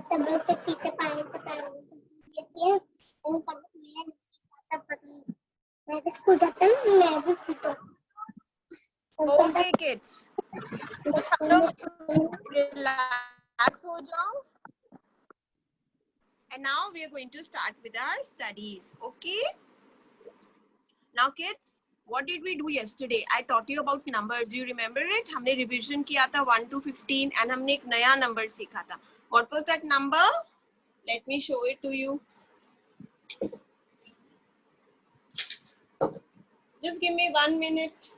सब लोग के पीछे पानी लेती है सब मैं भी स्कूल जाता हूँ मैं भी पीता हूँ. Okay kids, सब लोग relax हो जाओ. And now we are going to start with our studies. Okay. Now kids, what did we do yesterday? I taught you about numbers. Do you remember it? हमने revision किया था 1 to 15 and हमने एक नया number सीखा था. What was that number? Let me show it to you. Just give me 1 minute.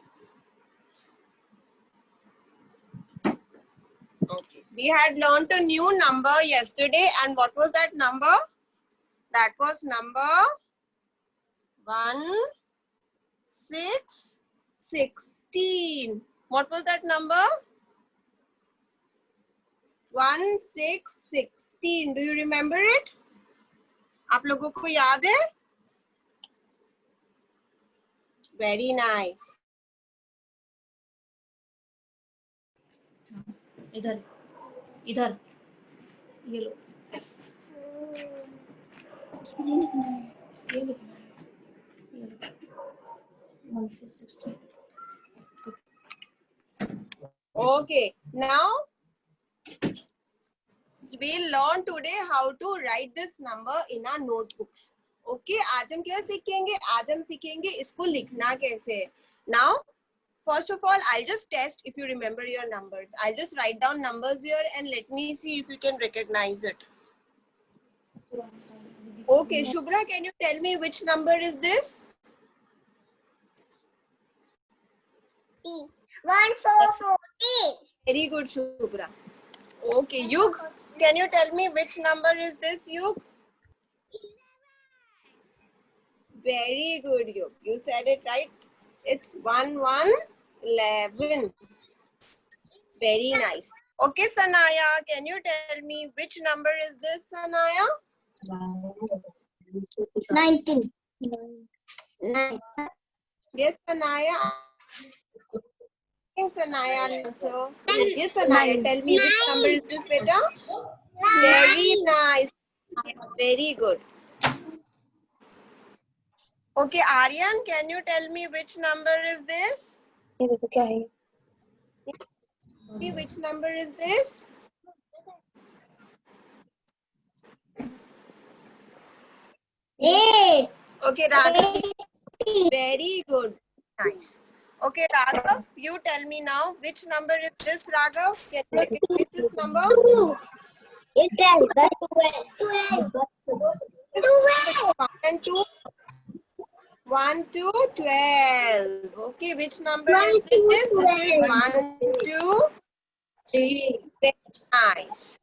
Okay. We had learned a new number yesterday, and what was that number? That was number 16. What was that number? 16. Do you remember it? आप लोगों को याद है? Very nice. इधर इधर ये लो. ये लिखना है ये लो. 1 से 16. Okay, now we'll learn today how to write this number in our notebooks. Okay, आज हम क्या सीखेंगे? आज हम सीखेंगे इसको लिखना कैसे. Now, first of all, I'll just test if you remember your numbers. I'll just write down numbers here and let me see if you can recognize it. Okay, Shubhra, can you tell me which number is this? 14. Very good, Shubhra. Okay, Yug, can you tell me which number is this, Yug? Very good, Yug. You said it right. It's 11. Very nice. Okay, Sanaya, can you tell me which number is this, Sanaya? 19. Yes, Sanaya. Sanaya answer. Yes, Sanaya, tell me which number is this, beta? Very nice. Very good. Okay, Aryan, can you tell me which number is this? ये देखो क्या है. Which number is this? Eight. Okay, Raghav. Very good. Nice. Okay, Raghav, you tell me now which number is this, Raghav? Can you recognize this number? 12. 1 and 2. 1 to 12. Okay, which number is this? This is 1 to 3. Very nice.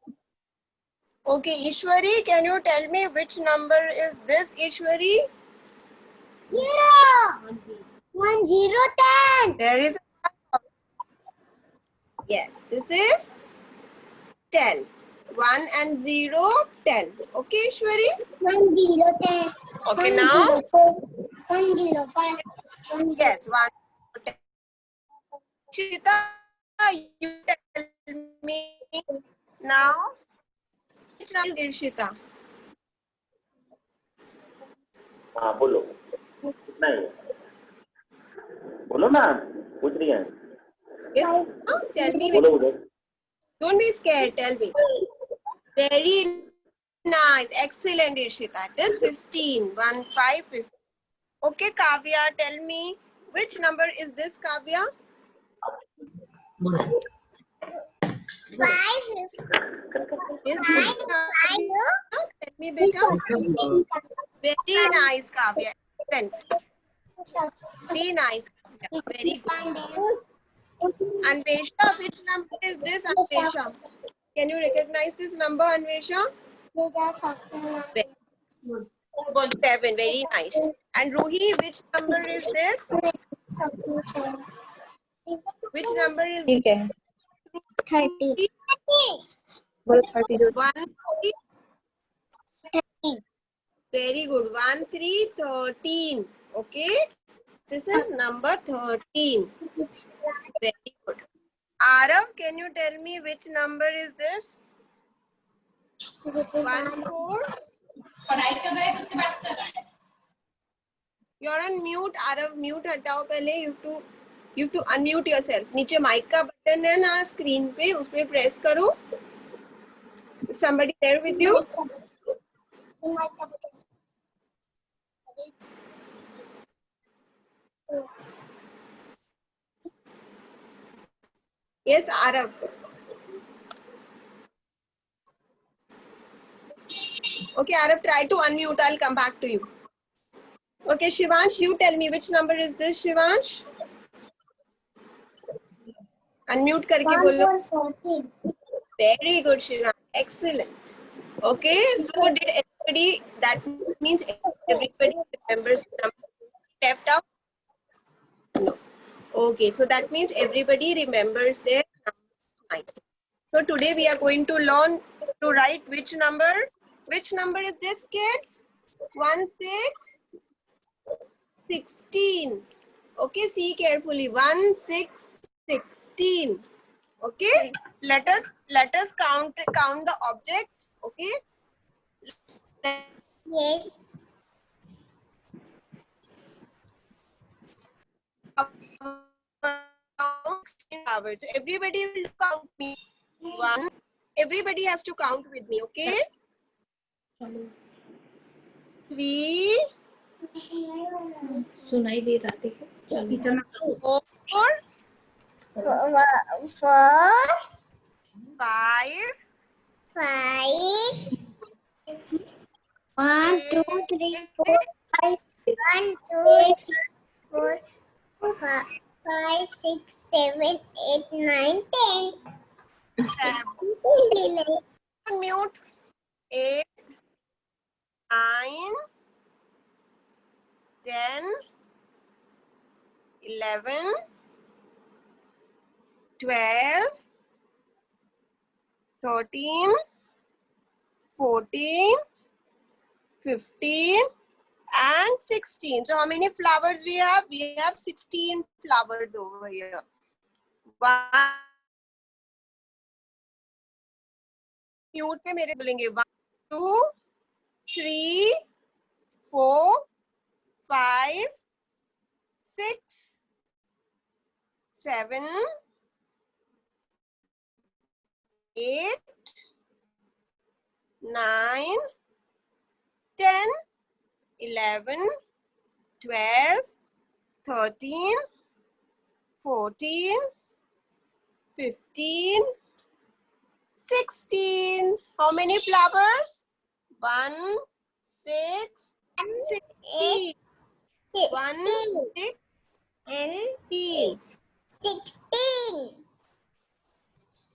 Okay, Ishwari, can you tell me which number is this, Ishwari? 0. 1 0 10. There is a... Yes, this is 10. 1 and 0, 10. Okay, Ishwari? 1 0 10. Okay, now? 1 0 5. Yes, 1 10. Shita, you tell me now. Which number is Irshita? हाँ बोलो कितना है बोलो ना पूछ रही है Yes, tell me. बोलो उधर Don't be scared, tell me. Very nice, excellent, Irshita. It is 15. 1 5 15. Okay, Kavya, tell me which number is this, Kavya? 5. Yes, tell me, beta. Very nice, Kavya. Excellent. Very nice, Kavya. Very good. Anvesha, which number is this, Anvesha? Can you recognize this number, Anvesha? 7. Very nice. And Ruhi, which number is this? Which number is ठीक है. 30. बोलो 30 जो. 1? Very good. 1, 3, 13. Okay. This is number 13. Very good. Arav, can you tell me which number is this? 1, 4. You're on mute. Arav, mute हटाओ पहले. You have to unmute yourself. नीचे mic का button है ना screen पे, उस पे press करो. Is somebody there with you? Yes, Arav. Okay, Arav, try to unmute. I'll come back to you. Okay, Shivansh, you tell me which number is this, Shivansh? Unmute करके बोलो. 14. Very good, Shivansh. Excellent. Okay, so did everybody? That means everybody remembers the number left out. No. Okay, so that means everybody remembers their number. So today we are going to learn to write which number. Which number is this, kids? 1, 6, 16. Okay, see carefully. 1, 6, 16. Okay, let us count the objects. Okay. Yes. So everybody will count me. 1. Everybody has to count with me. Okay. 3, सुनाई दे रहा है. 4, 4, 5, 5, 1, 2, 3, 4, 5, 6. 1, 2, 3, 4, 5, 6, 7, 8, 9, 10. 7. Mute. 8, 9, 10, 11, 12, 13, 14, 15, and 16. So how many flowers we have? We have 16 flowers over here. 1. Mute पे मेरे बोलेंगे 1, 2, 3, 4, 5, 6, 7, 8, 9, 10, 11, 12, 13, 14, 15, 16. How many flowers? 1, 6, 16. 1, 6, and 16. 16.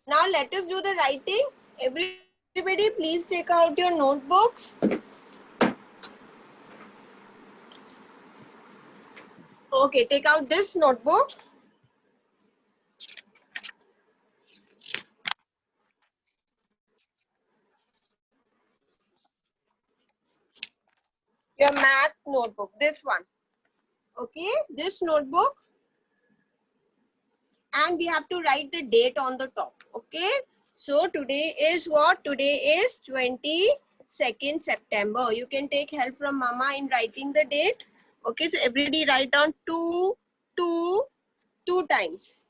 Now let us do the writing. Everybody, please take out your notebooks. Okay, take out this notebook. Your math notebook, this one. Okay, this notebook. And we have to write the date on the top. Okay, so today is what? Today is 22nd September. You can take help from Mama in writing the date. Okay, so everybody write down 2 times.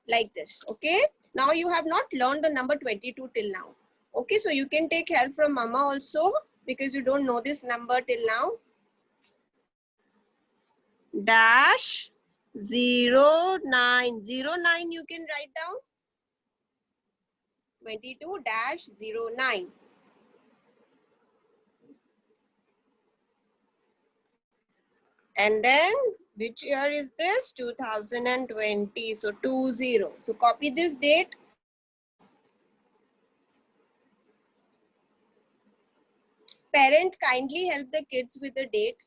Like this. Okay, now you have not learned the number 22 till now. Okay, so you can take help from Mama also because you don't know this number till now. Dash 09. 09 you can write down. 22-09. And then which year is this? 2020. So 20. So copy this date. Parents, kindly help the kids with the date.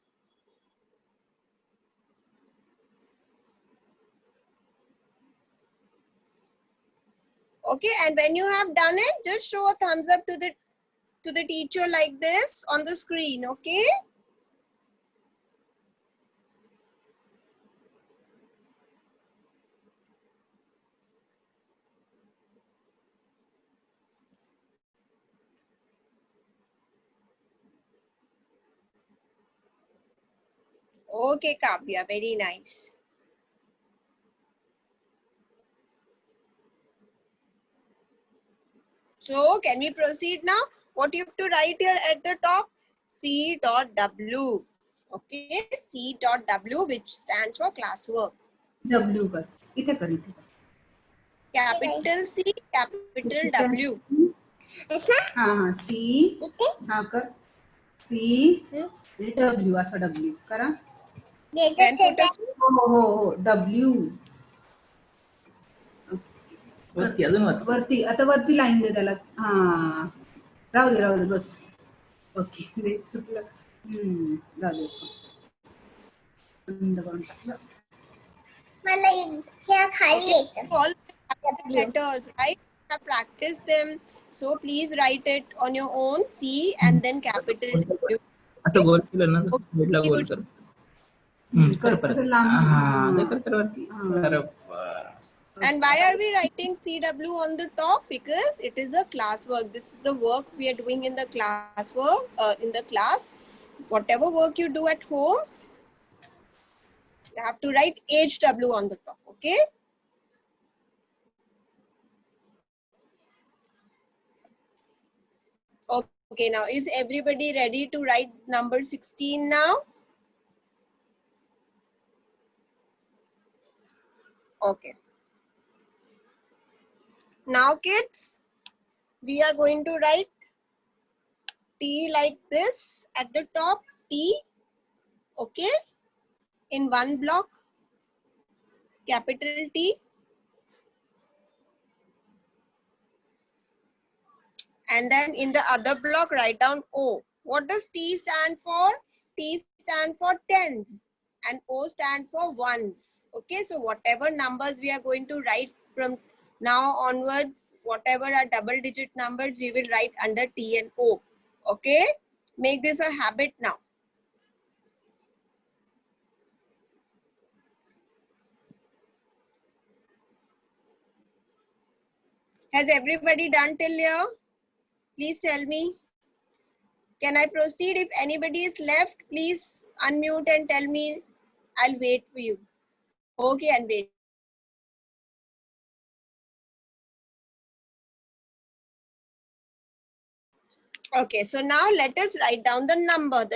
Okay, and when you have done it, just show a thumbs up to the to the teacher like this on the screen, okay? Okay, Kavya, very nice. So can we proceed now? What you have to write here at the top? C.W. Okay, C.W, which stands for classwork. W कर इथे कर इथे Capital C, capital W. ऐसा हाँ हाँ C इथे हाँ कर C W असा W करा ये Then जैसे put a हो W वरती अजून वरती वरती आता वरती लाईन दे त्याला हा राहू दे बस ओके ते चुकलं जाऊ दे बंद करून टाकलं मला ह्या खाली येतं all letters, right? Have practiced them. So please write it on your own. C and then capital W. असं गोल केलं ना Okay, साईडला गोल good. कर कर परत असं लांब हा ते कर वरती अरे And why are we writing CW on the top? Because it is a classwork. This is the work we are doing in the classwork, in the class. Whatever work you do at home, you have to write HW on the top, okay? Okay, now is everybody ready to write number 16 now? Okay. Now kids, we are going to write T like this at the top, T, okay? In one block, capital T. And then in the other block, write down O. What does T stand for? T stand for tens and O stand for ones. Okay, so whatever numbers we are going to write from now onwards, whatever are double digit numbers, we will write under T and O. Okay, make this a habit now. Has everybody done till here? Please tell me. Can I proceed? If anybody is left, please unmute and tell me. I'll wait for you. Okay, and wait. Okay, so now let us write down the number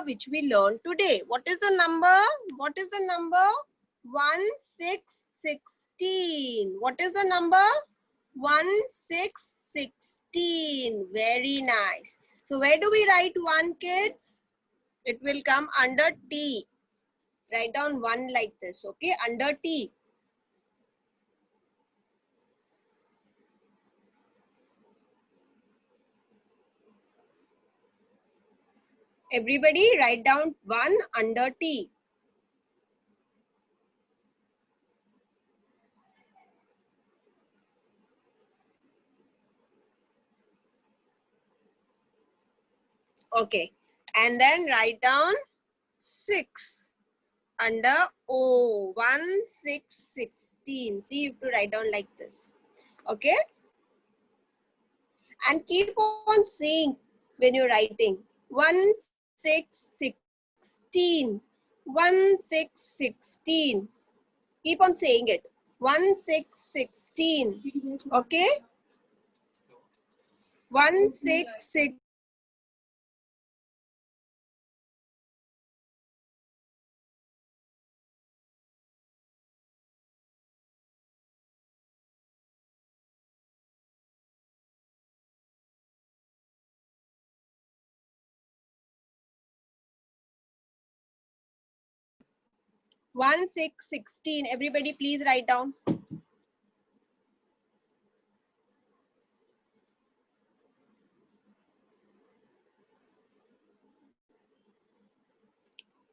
which we learned today. What is the number? What is the number? 1616. What is the number? 1616. Very nice. So where do we write 1, kids? It will come under T. Write down 1 like this, okay? Under T. Everybody write down 1 under T. Okay. And then write down 6 under O. 1616. See, you have to write down like this. Okay. And keep on saying when you're writing 1616. 1616. Keep on saying it. 1616. Okay. 1616. One, 6, 16. Everybody please write down.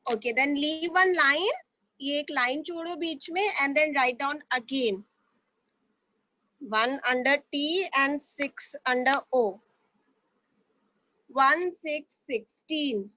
Okay, then leave one line. ये एक line छोड़ो बीच में and then write down again. 1 under T and 6 under O. 1 6 16.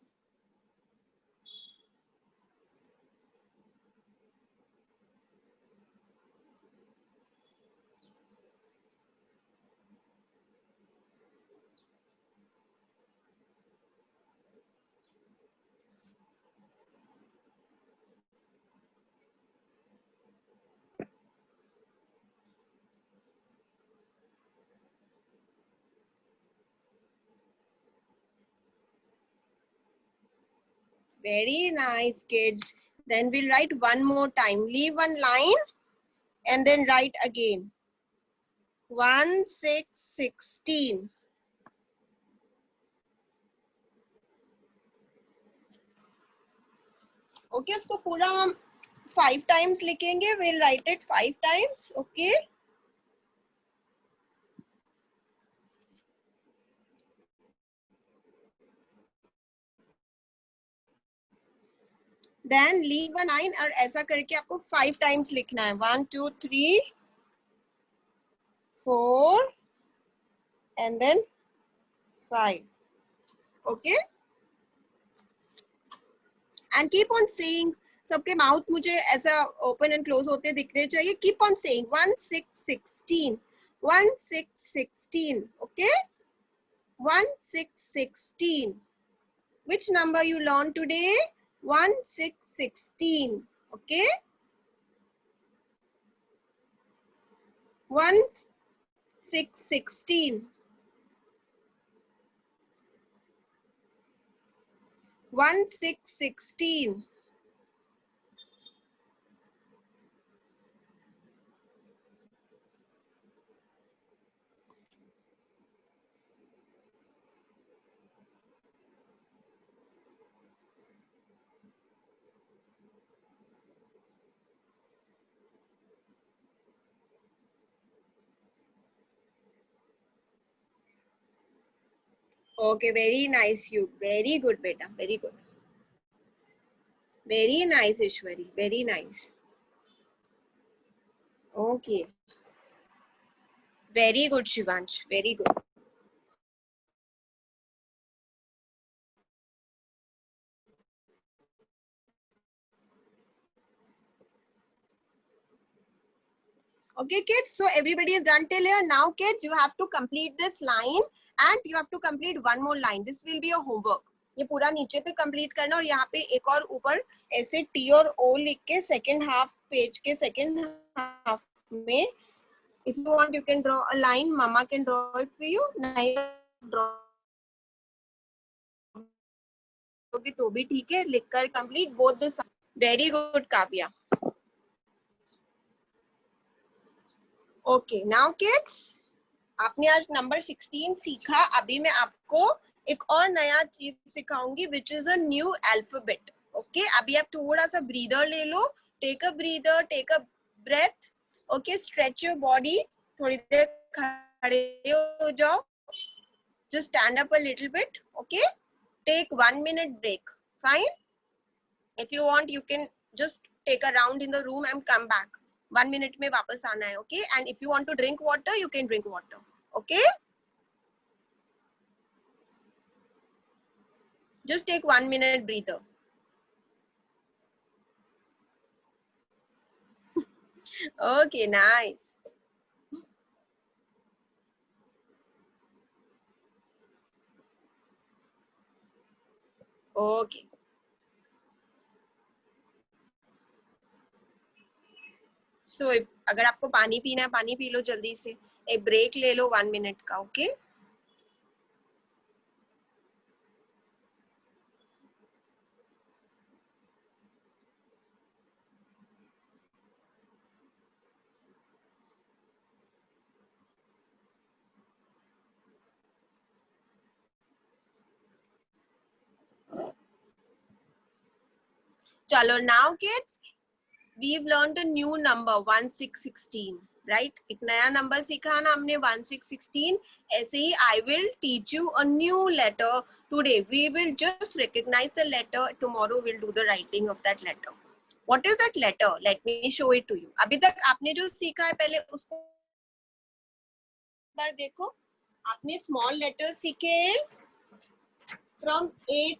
Very nice, kids. Then we'll write one more time. Leave one line and then write again. 1 6 16. Okay, इसको पूरा हम 5 times लिखेंगे. We'll write it 5 times. Okay. Then leave a line और ऐसा करके आपको 5 times लिखना है. 1 2 3 4 and then 5. Okay. And keep on saying. सबके माउथ मुझे ऐसा ओपन एंड क्लोज होते दिखने चाहिए. Keep on saying 1 6 16. 1 6 16. Okay. 1 6 16. Which number you learned today? 1 6 16. Okay. 1 6 16. 1 6 16. Okay, very nice, you. Very good, beta. Very good. Very nice, Ishwari. Very nice. Okay. Very good, Shivansh. Very good. Okay, kids. So everybody is done till here. Now, kids, you have to complete this line and you have to complete one more line. This will be your homework. ये पूरा नीचे तक complete करना और यहाँ पे एक और ऊपर ऐसे टी और ओ लिख के सेकेंड हाफ पेज के सेकेंड हाफ में if you want you can draw a line. Mama can draw it for you. नहीं draw तो भी ठीक है. लिखकर complete both the. Very good, Kavya. Okay, now kids, आपने आज नंबर 16 सीखा. अभी मैं आपको एक और नया चीज सिखाऊंगी which is a new alphabet. Okay, अभी आप थोड़ा सा breather ले लो. Take a breather, take a breath. Okay, stretch your body. थोड़ी देर खड़े हो जाओ. Just stand up a little bit. Okay, take 1 minute break. Fine. If you want, you can just take a round in the room and come back. 1 minute में वापस आना है. Okay, and if you want to drink water, you can drink water. Okay. Just take 1 minute breather. Okay, nice. Okay. So if अगर आपको पानी पीना है पानी पी लो जल्दी से. एक ब्रेक ले लो 1 minute का. Okay. चलो now kids, we've learned a new number 1 6 16. Right? एक नया नंबर सीखा ना हमने 1 6 16. ऐसे ही I will teach you a new letter today. We will just recognize the letter. Tomorrow we'll do the writing of that letter. What is that letter? Let me show it to you. अभी तक आपने जो सीखा है पहले उसको बार देखो. आपने small letters सीखे. From A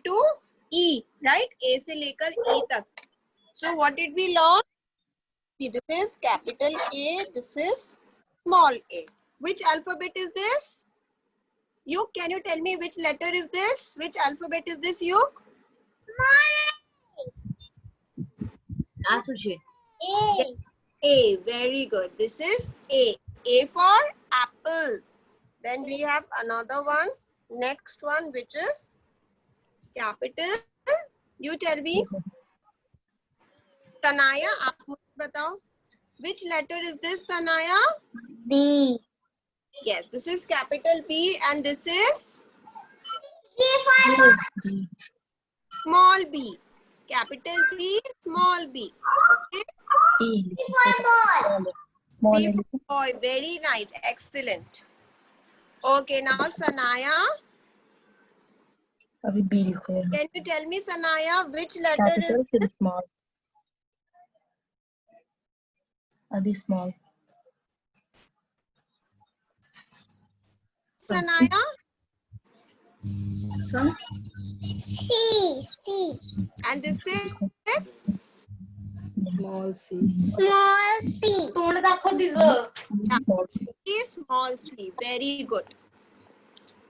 to E, right? A से लेकर E तक. So what did we learn? See, this is capital A, this is small a. Which alphabet is this? Yuk, can you tell me which letter is this? Which alphabet is this, Yuk? Asushi. A. A, very good. This is A. A for apple. Then we have another one. Next one, which is capital. You tell me. Tanaya, आप मुझे बताओ. Which letter is this, Tanaya? B. Yes, this is capital B and this is B for ball. small b. Capital B, small b. Okay? B for ball. B for boy. Very nice. Excellent. Okay, now Sanaya. अभी B लिखो यहाँ. Can you tell me, Sanaya, which letter is Capital फिर this? small. अभी small. Sanaya? Some. C. C. And this is Small c. Small C. तोंड दाखव तिचं. Small. small c. Very good.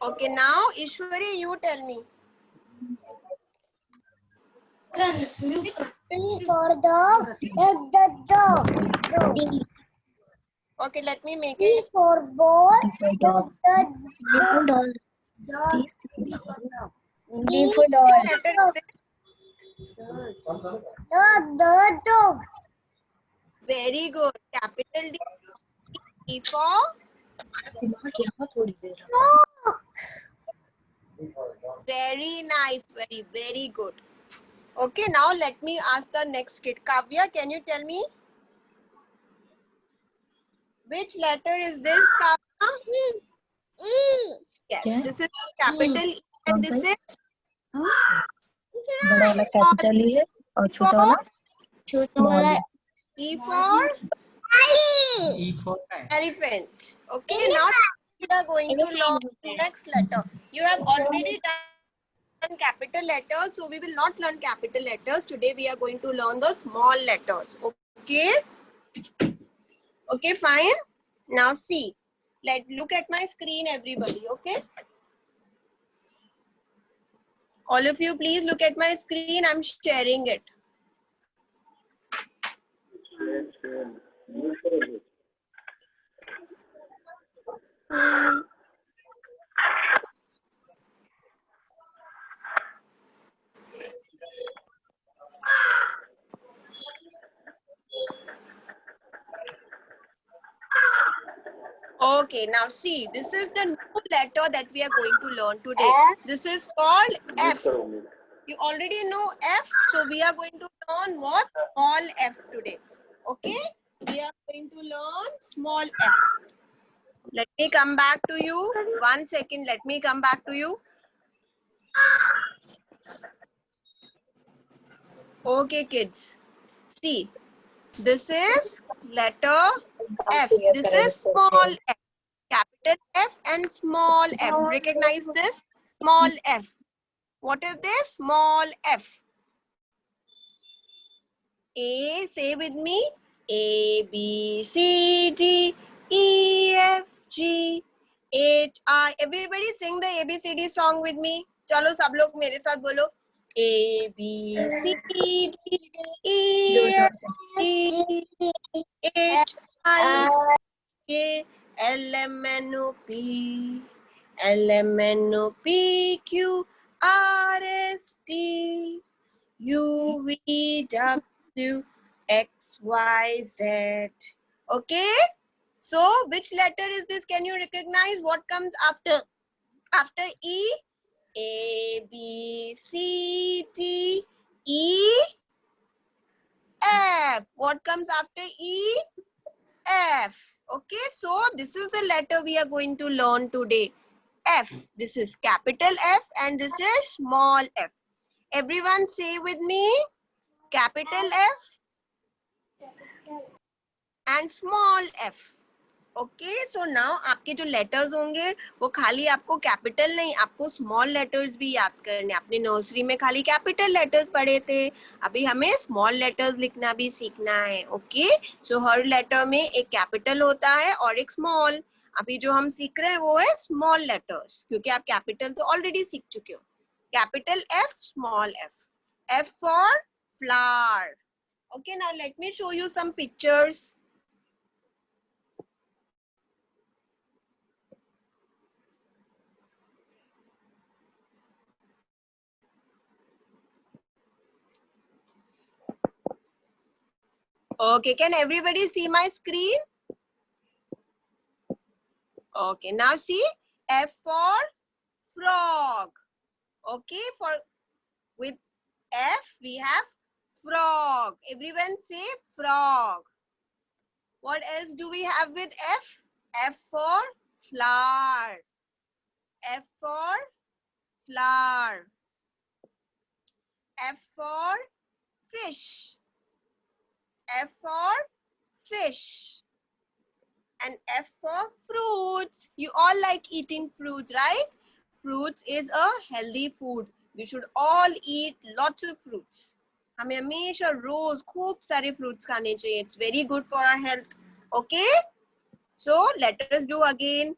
Okay, now Ishwari, you tell me. D for dog. Dog. D. Okay, let me make D it. for ball. Dog. Dog. Which D for dog. letter is this? Dog. Very good. Capital D. E for दिमाग यहाँ थोड़ी देर. very nice. Very good. Okay, now let me ask the next kid. Kavya, can you tell me? Which letter is this, Kavya? E. Yes, Yeah. this is capital E and this is बड़ा वाला capital ही है और छोटा वाला small है. E for E for elephant. Okay, now we are going to learn the next letter. You have already done capital letters, so we will not learn capital letters. Today we are going to learn the small letters. Okay? Okay, fine. Now see. Look at my screen, everybody. Okay? All of you, please look at my screen. I'm sharing it. Okay, now see, this is the new letter that we are going to learn today. F. This is called F. You already know F, so we are going to learn what? Small f today. Okay? We are going to learn small f. Let me come back to you. 1 second, let me come back to you. Okay, kids. See, this is letter F. This is small f. Capital F and small f. Recognize this? Small f. What is this? Small f. A, say with me. A, B, C, D, E, F, G, H, I. Everybody sing the ABCD song with me. चलो सब लोग मेरे साथ बोलो. A, B, C, D, E, F, G, H, I, K, L, M, N, O, P, L, M, N, O, P, Q, R, S, T, U, V, W, X, Y, Z. Okay? So, which letter is this? Can you recognize what comes after? After E? A, B, C, D, E, F. What comes after E? F. Okay, so this is the letter we are going to learn today. F. This is capital F and this is small f. Everyone say with me, capital F and small f. Okay, so now आपके जो letters होंगे वो खाली आपको capital नहीं, आपको small letters भी याद करने। आपने नर्सरी में खाली कैपिटल लेटर्स पढ़े थे, अभी हमें स्मॉल लेटर्स लिखना भी सीखना है। ओके, सो हर लेटर में एक कैपिटल होता है और एक स्मॉल। अभी जो हम सीख रहे हैं वो है स्मॉल लेटर्स, क्योंकि आप कैपिटल तो ऑलरेडी सीख चुके हो। Capital F, small F. F for flower. Okay, now let me show you some pictures. Okay, can everybody see my screen? Okay, now see F for frog. Okay, for with F we have frog. Everyone say frog. What else do we have with F? F for flower. F for flower. F for fish. F for fish. And F for fruits. You all like eating fruits, right? Fruits is a healthy food. We should all eat lots of fruits. हमें हमेशा रोज खूब सारे fruits खाने चाहिए. It's very good for our health. Okay? So let us do again.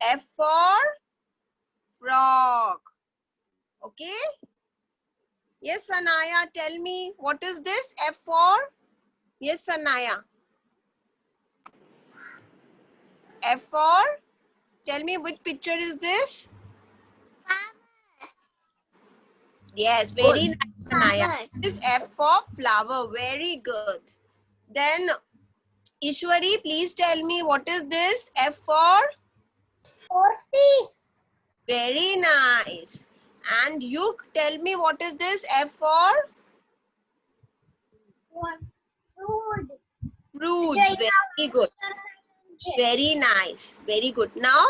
F for frog. Okay? Yes, Sanaya, tell me what is this? F for? Yes, Sanaya. F for? Tell me which picture is this? Yes, very nice, Sanaya. This is F for flower. Very good. Then, Ishwari, please tell me what is this? F for? For fish. Very nice. And you tell me what is this? F for? Food. Fruits. Very good. Very nice. Very good. Now,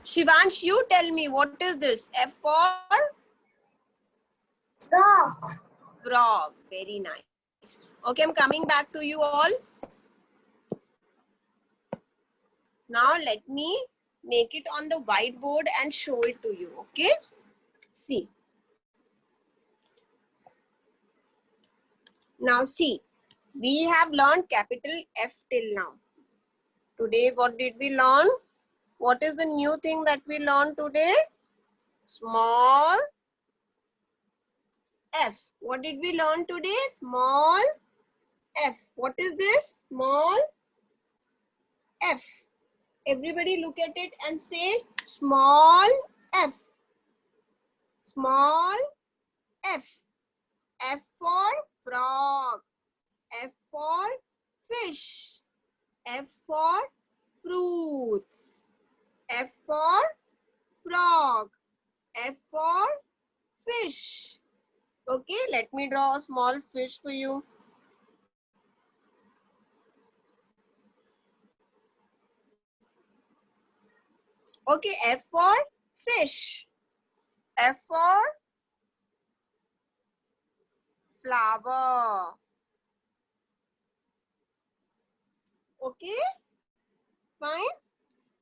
Shivansh, you tell me what is this? F for? Frog. Frog. Very nice. Okay, I'm coming back to you all. Now let me make it on the whiteboard and show it to you. Okay? See. Now see. We have learned capital F till now. Today, what did we learn? What is the new thing that we learned today? Small F. What did we learn today? Small F. What is this? Small F. Everybody look at it and say small F. Small F. F for frog. F for fish. F for fruits. F for frog. F for fish. Okay, let me draw a small fish for you. Okay, F for fish. F for flower. Okay, fine.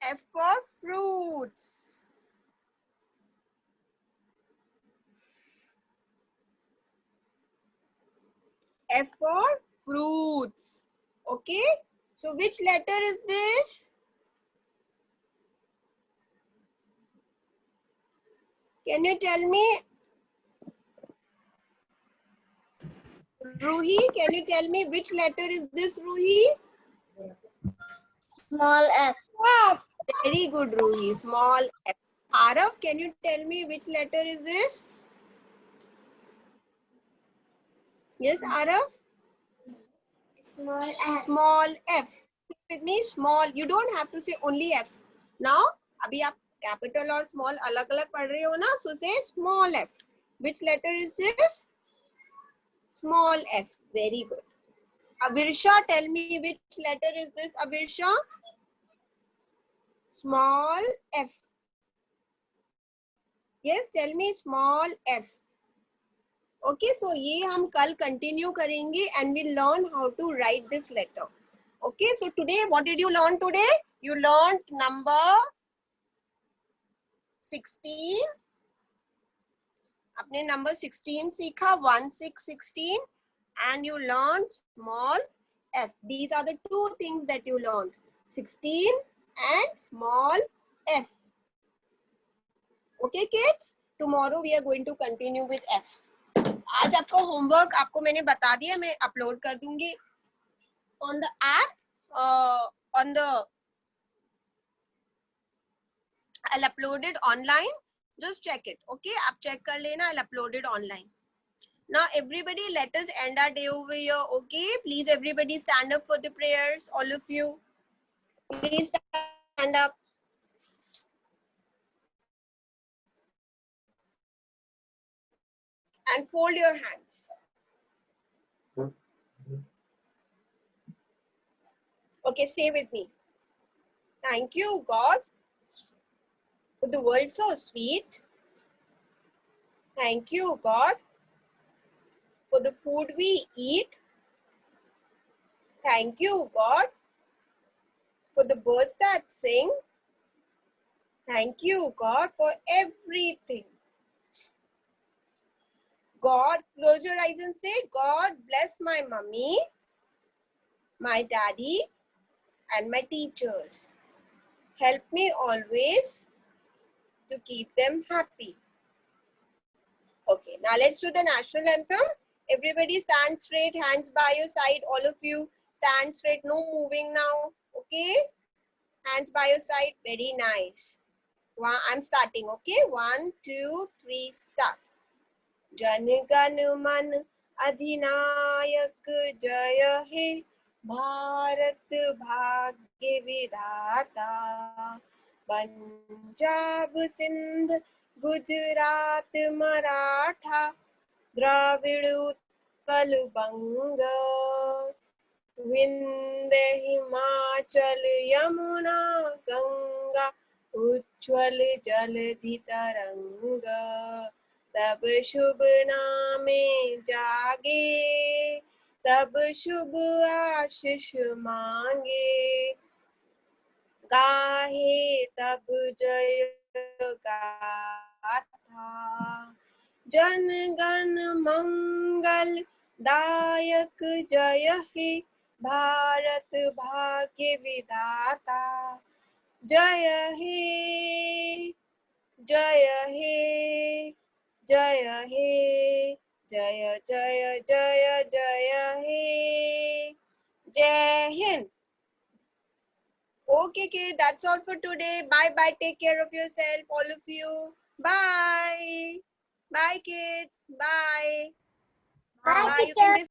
F for fruits. F for fruits. Okay, so which letter is this? Can you tell me? Ruhi, can you tell me which letter is this, Ruhi? Small F. F. Very good, Ruhi. Small F. Arav, can you tell me which letter is this? Yes, Arav? Small F. Small F. With me, small. You don't have to say only F. Now, अभी आप capital और small अलग-अलग पढ़ रहे हो ना? So say small F. Which letter is this? Small F. Very good. Avirsha, tell me which letter is this, Avirsha? Small F. Yes, tell me small F. Okay, so ये हम कल continue करेंगे and we'll learn how to write this letter. Okay, so today, what did you learn today? You learned number 16. आपने number 16 सीखा, 1, 6, 16, and you learned small f. These are the two things that you learned, 16 and small f. Okay, kids? Tomorrow we are going to continue with f. आज आपका homework आपको मैंने बता दिया, मैं upload कर दूंगी on the app, on the, I'll upload it online. Just check it, okay? आप check कर लेना, I'll upload it online. Now everybody, let us end our day over here, okay? Please everybody stand up for the prayers, all of you. Please stand up. And fold your hands. Okay, say with me. Thank you, God, for the world so sweet. Thank you, God, for the food we eat. Thank you, God, for the birds that sing. Thank you, God, for everything. God, close your eyes and say, God bless my mummy, my daddy, and my teachers. Help me always to keep them happy. Okay, now let's do the national anthem. Everybody stand straight, hands by your side. All of you stand straight, no moving now. Okay, hands by your side. Very nice. I'm starting. Okay, 1, 2, 3, start. Jana Gana मन अधिनायक जय हे, भारत भाग्य विधाता, पंजाब सिंध गुजरात मराठा, द्राविड़ उत्कल बंग, विंध्य हिमाचल यमुना गंगा, उज्ज्वल जलधि तरंग, तब शुभ नामे जागे, तब शुभ आशीष मांगे, गाहे तब जय गाथा, जन गण मंगल दायक जय हे, भारत भाग्य विधाता, जय हे, जय हे, जय हे, जय जय जय जय हे, जय Hind. Okay, kid, that's all for today. Bye bye. Take care of yourself, all of you. Bye. Bye, kids. Bye. Bye, Bye. You teacher. can